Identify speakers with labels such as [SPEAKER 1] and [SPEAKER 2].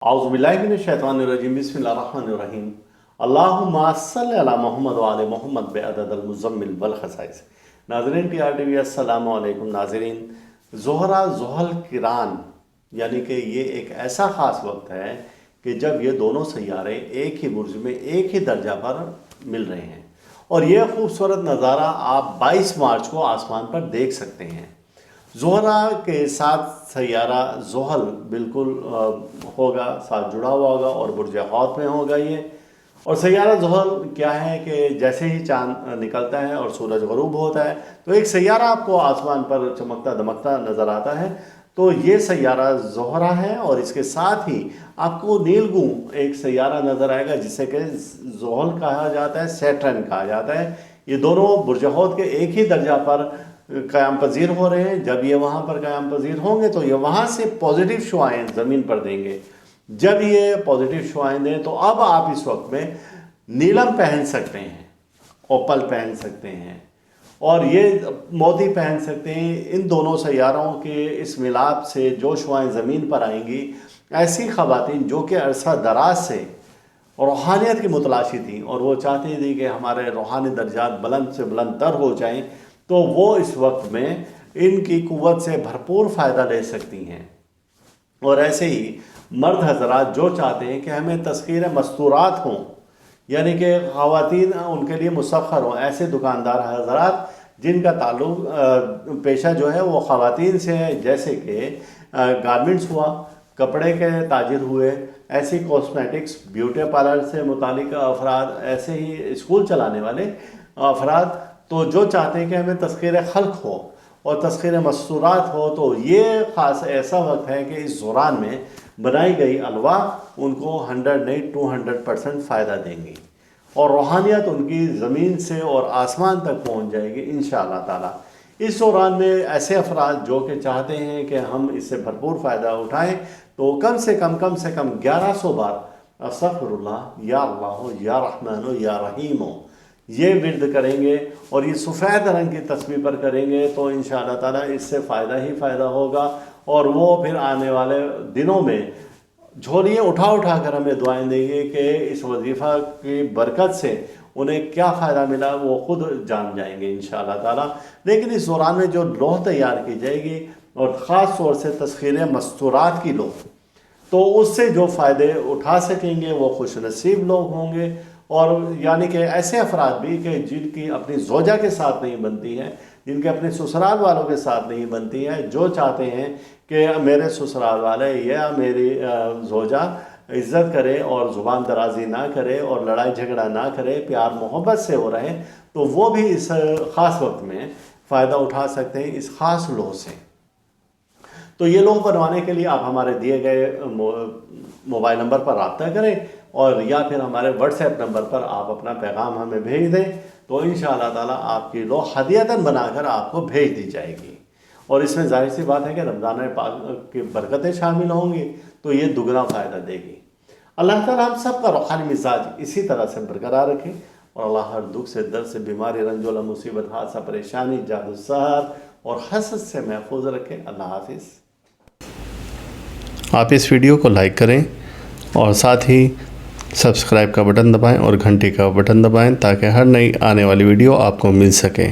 [SPEAKER 1] औज़ुबिल्लाहिमिनश्शैतानिर्रजीम बिस्मिल्लाहिर्रहमानिर्रहीम अल्लाहुम्मा सल्लि अला मोहम्मद व आले मोहम्मद बेअददिल मुज़म्मिल वल खसाइस। नाज़रीन TRTV अस्सलामु अलैकुम। नाज़रीन, ज़ोहरा ज़ुहल किरान यानी कि ये एक ऐसा ख़ास वक्त है कि जब ये दोनों सैयारे एक ही बुर्ज में एक ही दर्जा पर मिल रहे हैं और ये खूबसूरत नज़ारा आप 22 मार्च को आसमान पर देख सकते हैं। ज़ोहरा के साथ सैयारा ज़ुहल बिल्कुल होगा, साथ जुड़ा हुआ होगा और बुर्ज हौत में होगा ये। और सैयारा ज़ुहल क्या है कि जैसे ही चाँद निकलता है और सूरज ग़रूब होता है तो एक सैयारा आपको आसमान पर चमकता दमकता नज़र आता है। तो ये सैयारा ज़ोहरा है और इसके साथ ही आपको नीलगू एक सैयारा नज़र आएगा जिसे कि ज़ुहल कहा जाता है, सैटर्न कहा जाता है। ये दोनों बुर्ज हौत के एक ही दर्जा पर क़याम पज़ीर हो रहे हैं। जब ये वहाँ पर क़याम पज़ीर होंगे तो ये वहाँ से पॉजिटिव शुआएँ ज़मीन पर देंगे। जब ये पॉजिटिव शुआएँ दें तो अब आप इस वक्त में नीलम पहन सकते हैं, ओपल पहन सकते हैं और ये मोती पहन सकते हैं। इन दोनों सैयारों के इस मिलाप से जो शुआएँ ज़मीन पर आएंगी, ऐसी ख़वातीन जो कि अरसा दराज से रूहानियत की मुतलाशी थी और वो चाहती थी कि हमारे रूहानी दर्जात बुलंद से बुलंद तर हो जाएं, तो वो इस वक्त में इनकी क़ुव्वत से भरपूर फ़ायदा ले सकती हैं। और ऐसे ही मर्द हज़रात जो चाहते हैं कि हमें तस्ख़ीर मस्तूरात हों, यानी कि ख़वातीन उनके लिए मुसख्खर हों, ऐसे दुकानदार हज़रात जिनका ताल्लुक़ पेशा जो है वो ख़वातीन से है, जैसे कि गारमेंट्स हुआ, कपड़े के ताजिर हुए, ऐसी कॉस्मेटिक्स ब्यूटी पार्लर से मुतालिक अफराद, ऐसे ही स्कूल चलाने वाले अफराद, तो जो चाहते हैं कि हमें तस्ख़ीर खल्क़ हो और तस्ख़ीर मस्तूरात हो, तो ये ख़ास ऐसा वक्त है कि इस दौरान में बनाई गई अलवा उनको 100 नहीं 200% फ़ायदा देंगी और रूहानियत उनकी ज़मीन से और आसमान तक पहुँच जाएगी इंशाअल्लाह ताला। इस दौरान में ऐसे अफराद जो कि चाहते हैं कि हम इससे भरपूर फ़ायदा उठाएं, तो कम से कम 1100 बार अस्तग़फिरुल्लाह या अल्लाह या रहमान या रहीम ये विर्द करेंगे और ये सफ़ेद रंग की तस्बीह पर करेंगे तो इंशाअल्लाह ताला इससे फ़ायदा ही फ़ायदा होगा। और वो फिर आने वाले दिनों में झोलियाँ उठा उठा कर हमें दुआएं देंगे कि इस वजीफ़ा की बरकत से उन्हें क्या फ़ायदा मिला वो ख़ुद जान जाएंगे इंशाअल्लाह ताला। लेकिन इस दौरान में जो लौह तैयार की जाएगी और ख़ास तौर से तस्ख़ीर मस्तूरात की लौह, तो उससे जो फ़ायदे उठा सकेंगे वो खुश नसीब लोग होंगे। और यानी कि ऐसे अफराद भी कि जिनकी अपनी ज़ौजा के साथ नहीं बनती है, जिनके अपने ससुराल वालों के साथ नहीं बनती है, जो चाहते हैं कि मेरे ससुराल वाले या मेरी ज़ौजा इज़्ज़त करे और ज़ुबान दराज़ी ना करे और लड़ाई झगड़ा ना करे, प्यार मोहब्बत से हो रहे, तो वो भी इस ख़ास वक्त में फ़ायदा उठा सकते हैं इस ख़ास लौह से। तो ये लौह बनवाने के लिए आप हमारे दिए गए मोबाइल नंबर पर रब्ता करें और या फिर हमारे व्हाट्सएप नंबर पर आप अपना पैगाम हमें भेज दें, तो इंशाअल्लाह ताला आपकी लौह हदियतन बनाकर आपको भेज दी जाएगी। और इसमें जाहिर सी बात है कि रमज़ान पाक की बरकतें शामिल होंगी, तो ये दुगना फ़ायदा देगी। अल्लाह ताला हम सब का रूहानी मिजाज इसी तरह से बरकरार रखें और अल्लाह हर दुख से, दर्द से, बीमारी, रंजोला, मुसीबत, हादसा, परेशानी, जादू, सहर और हसद से महफूज रखें। अल्लाह हाफिज़।
[SPEAKER 2] आप इस वीडियो को लाइक करें और साथ ही सब्सक्राइब का बटन दबाएं और घंटी का बटन दबाएं ताकि हर नई आने वाली वीडियो आपको मिल सके।